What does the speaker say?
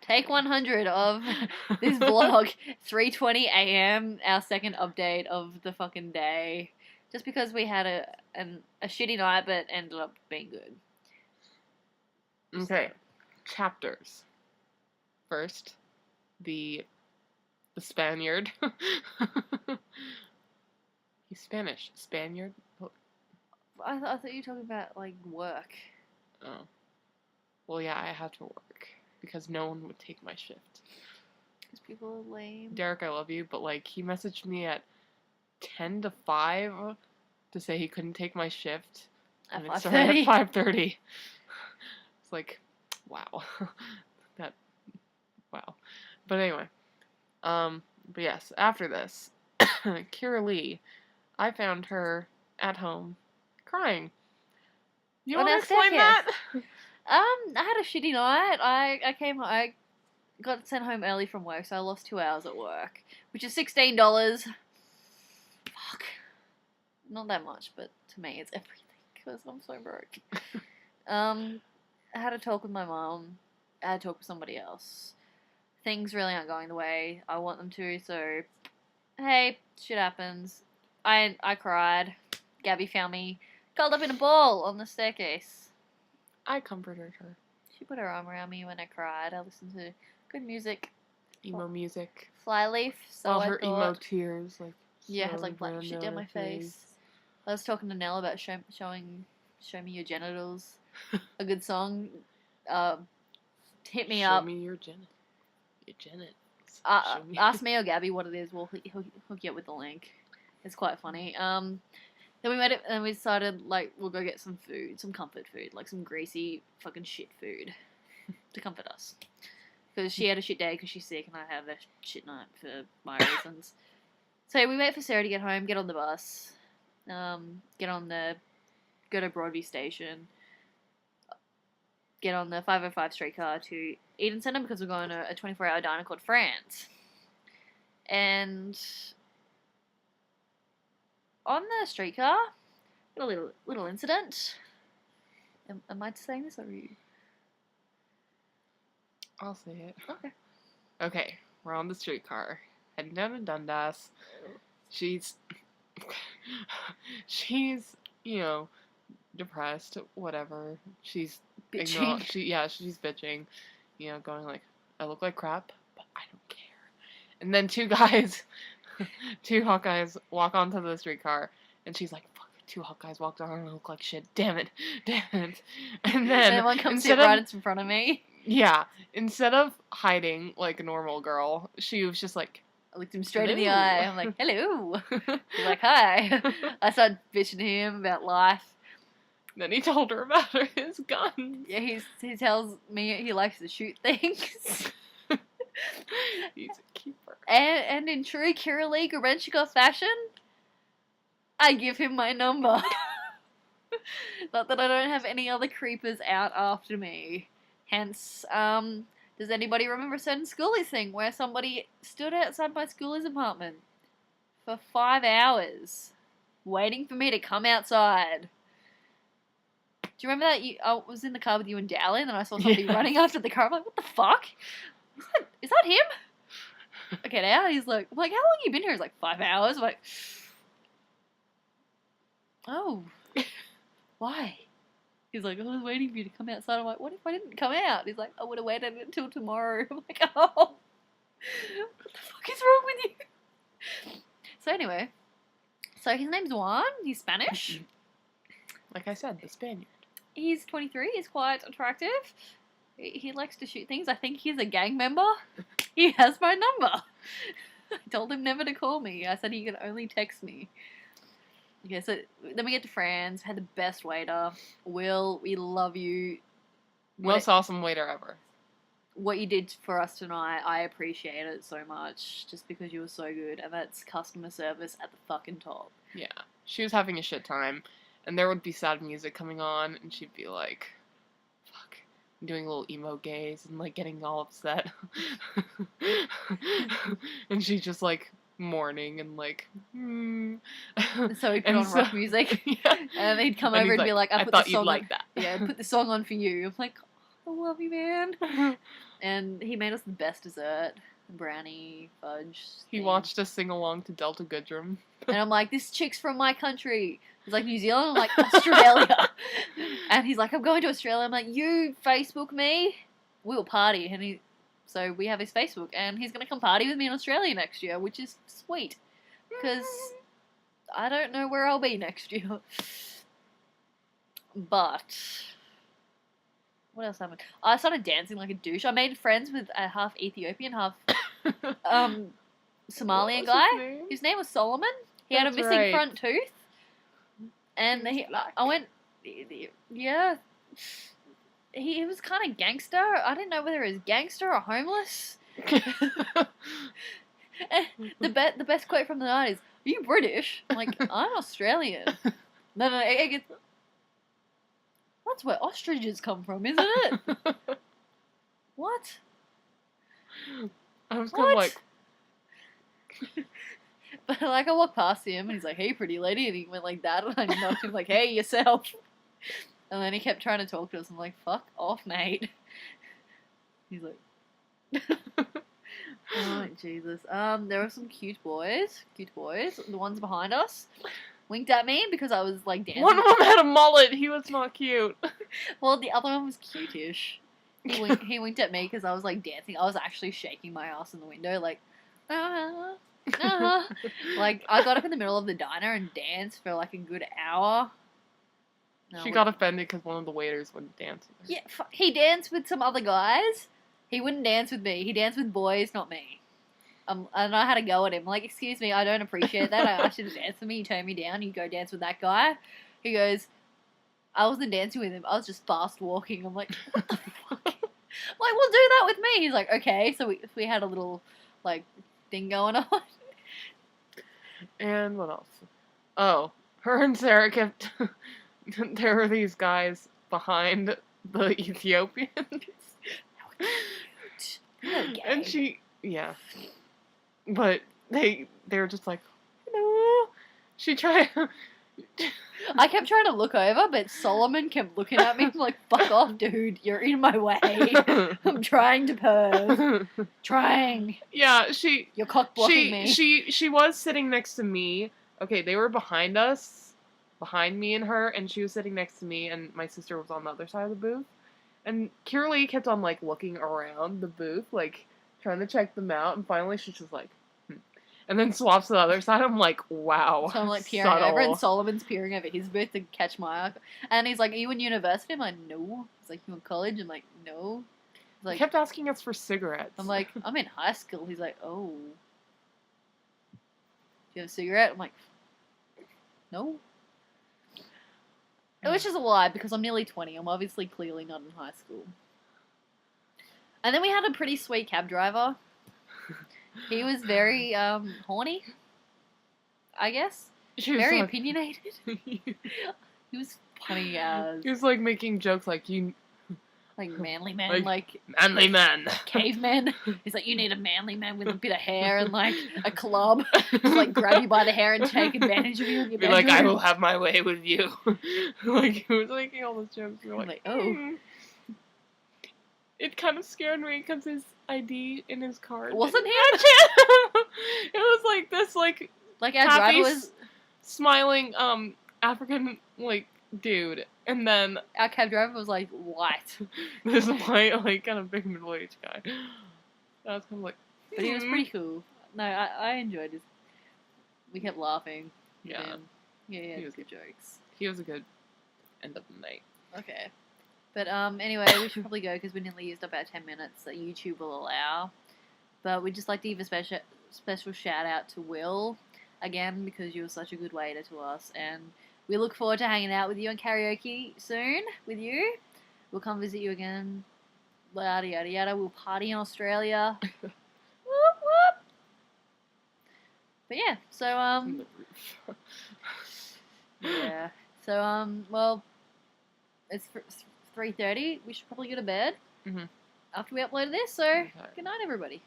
Take 100 of this vlog. 3:20 a.m. Our second update of the fucking day. Just because we had a shitty night, but ended up being good. Okay, chapters. First, the Spaniard. He's Spanish. Spaniard? I thought you were talking about, like, work. Oh. Well, yeah, I had to work. Because no one would take my shift. Because people are lame. Derek, I love you, but, like, he messaged me at 10 to 5 to say he couldn't take my shift. At and it started at 5:30. It's like, wow. Wow. But anyway. But yes, after this, Kira Lee, I found her at home crying. You want to explain that? I had a shitty night. I got sent home early from work, so I lost 2 hours at work, which is $16. Fuck. Not that much, but to me it's everything, because I'm so broke. I had a talk with my mom. I had to talk with somebody else. Things really aren't going the way I want them to, so hey, shit happens. I cried. Gabby found me curled up in a ball on the staircase. I comforted her. She put her arm around me when I cried. I listened to good music. Emo music. Flyleaf. So all I her thought, emo tears, like, yeah, had like black shit down my face. I was talking to Nell about Show Me Your Genitals. A good song. Hit me up. Show me your genitals. Ask me or Gabby what it is. We'll hook you up with the link. It's quite funny. Then we made it, and we decided, like, we'll go get some food, some comfort food, like some greasy fucking shit food to comfort us. Because she had a shit day because she's sick, and I had a shit night for my reasons. So we wait for Sarah to get home, get on the bus, go to Broadview Station, get on the 505 streetcar to Eden Centre because we're going to a 24-hour diner called France. And on the streetcar, a little incident. Am I saying this or are you? I'll say it. Okay. Okay, we're on the streetcar, heading down to Dundas. She's, you know, depressed, whatever. She's Bitching. She's bitching, you know, going like, I look like crap, but I don't care. And then two hot guys walk onto the streetcar, and she's like, fuck, two hot guys walked on and I look like shit, damn it. And then one comes sit right in front of me. Yeah, instead of hiding like a normal girl, she was just like, I looked him straight in the eye. I'm like, hello. He's like, hi. I started bitching to him about life. Then he told her about his gun. Yeah, he tells me he likes to shoot things. He's a keeper. And in true Kira Lee Gorenchikov fashion, I give him my number. Not that I don't have any other creepers out after me. Hence, does anybody remember a certain schoolies thing where somebody stood outside my schoolie's apartment for 5 hours waiting for me to come outside? Do you remember that? I was in the car with you and Dally, and then I saw somebody running after the car. I'm like, what the fuck? Is that him? Okay, now he's like, I'm like, how long have you been here? He's like, 5 hours. I'm like, oh, why? He's like, I was waiting for you to come outside. I'm like, what if I didn't come out? He's like, I would have waited until tomorrow. I'm like, oh, what the fuck is wrong with you? So anyway, his name's Juan. He's Spanish. Like I said, the Spaniard. He's 23. He's quite attractive. He likes to shoot things. I think he's a gang member. He has my number. I told him never to call me. I said he could only text me. Okay, so then we get to France. Had the best waiter. Will, we love you. Will's awesome waiter ever. What you did for us tonight, I appreciate it so much. Just because you were so good. And that's customer service at the fucking top. Yeah. She was having a shit time. And there would be sad music coming on, and she'd be like, fuck, doing a little emo gaze and, like, getting all upset. And she's just, like, mourning and, like, So he'd put on rock music. Yeah. And he'd come over and be like, I thought you'd like that. Yeah, put the song on for you. I'm like, I love you, man. And he made us the best dessert, brownie fudge. He thing. watched us sing along to Delta Goodrum. And I'm like, this chick's from my country. He's like, New Zealand? I'm like, Australia. And he's like, I'm going to Australia. I'm like, you Facebook me? We'll party. And so we have his Facebook, and he's going to come party with me in Australia next year, which is sweet. Because I don't know where I'll be next year. But what else happened? I started dancing like a douche. I made friends with a half Ethiopian, half Somalian guy. His name was Solomon. He had a That's missing right. front tooth. And I went, yeah. He was kind of gangster. I didn't know whether he was gangster or homeless. The best quote from the night is, "Are you British?" I'm like, "I'm Australian." No, that's where ostriches come from, isn't it? What? I was kind of like, But like, I walked past him and he's like, "Hey, pretty lady," and he went like that, and I knocked him like, "Hey, yourself." And then he kept trying to talk to us. I'm like, "Fuck off, mate." He's like, "Oh Jesus." There were some cute boys. The ones behind us winked at me because I was like dancing. one of them had a mullet. He was not cute. Well, the other one was cute-ish. He winked at me because I was like dancing. I was actually shaking my ass in the window, like, like I got up in the middle of the diner and danced for like a good hour. No, She got offended because one of the waiters wouldn't dance with her. Yeah, he danced with some other guys. He wouldn't dance with me. He danced with boys, not me. And I had to go at him. Like, excuse me, I don't appreciate that. I asked you to dance with me. You turned me down. You go dance with that guy. He goes, I wasn't dancing with him. I was just fast walking. I'm like, what the fuck? Like, well, do that with me. He's like, okay. So we had a little, like, thing going on. And what else? Oh, her and Sarah kept... there were these guys behind the Ethiopians. Okay. And she... Yeah. But they were just like, no. She tried... I kept trying to look over, but Solomon kept looking at me. I'm like, fuck off, dude. You're in my way. I'm trying to purr. Trying. Yeah, You're cock blocking me. She was sitting next to me. Okay, they were behind us, behind me and her, and she was sitting next to me, and my sister was on the other side of the booth. And Kiralee kept on, like, looking around the booth, like, trying to check them out, and finally she's just like, and then swaps to the other side. I'm like, wow. So I'm like peering over, and Solomon's peering over his booth to catch my eye. And he's like, "Are you in university?" I'm like, "No." He's like, "You in college?" I'm like, "No." He's like, He kept asking us for cigarettes. I'm like, "I'm in high school." He's like, "Oh. Do you have a cigarette?" I'm like, "No." Which is a lie because I'm nearly 20. I'm obviously clearly not in high school. And then we had a pretty sweet cab driver. He was very horny, I guess. She was Very like, opinionated. He was funny as he was like making jokes like, you like manly man, like manly man, caveman. He's like, you need a manly man with a bit of hair and like a club to like grab you by the hair and take advantage of you in your be bedroom. like, I will have my way with you. Like he was making all those jokes. We were I'm like, like, oh. "Hmm." It kind of scared me because his ID in his card Wasn't didn't him? match it. It was like this like Like our happy, driver was smiling African like dude, and then our cab driver was like white, this white like kind of big middle aged guy. I was kind of like, but he was pretty cool. No, I enjoyed his. We kept laughing. Yeah. And yeah, He was good jokes. He was a good end of the night. Okay. But anyway, we should probably go because we nearly used up our 10 minutes that YouTube will allow. But we'd just like to give a special shout out to Will, again, because you were such a good waiter to us. And we look forward to hanging out with you on karaoke soon with you. We'll come visit you again. Yada, yada, yada. We'll party in Australia. Whoop, whoop. But yeah, so, On the roof. yeah. So, well, it's 3:30. We should probably go to bed Mhm. after we upload this. So, Okay. good night, everybody.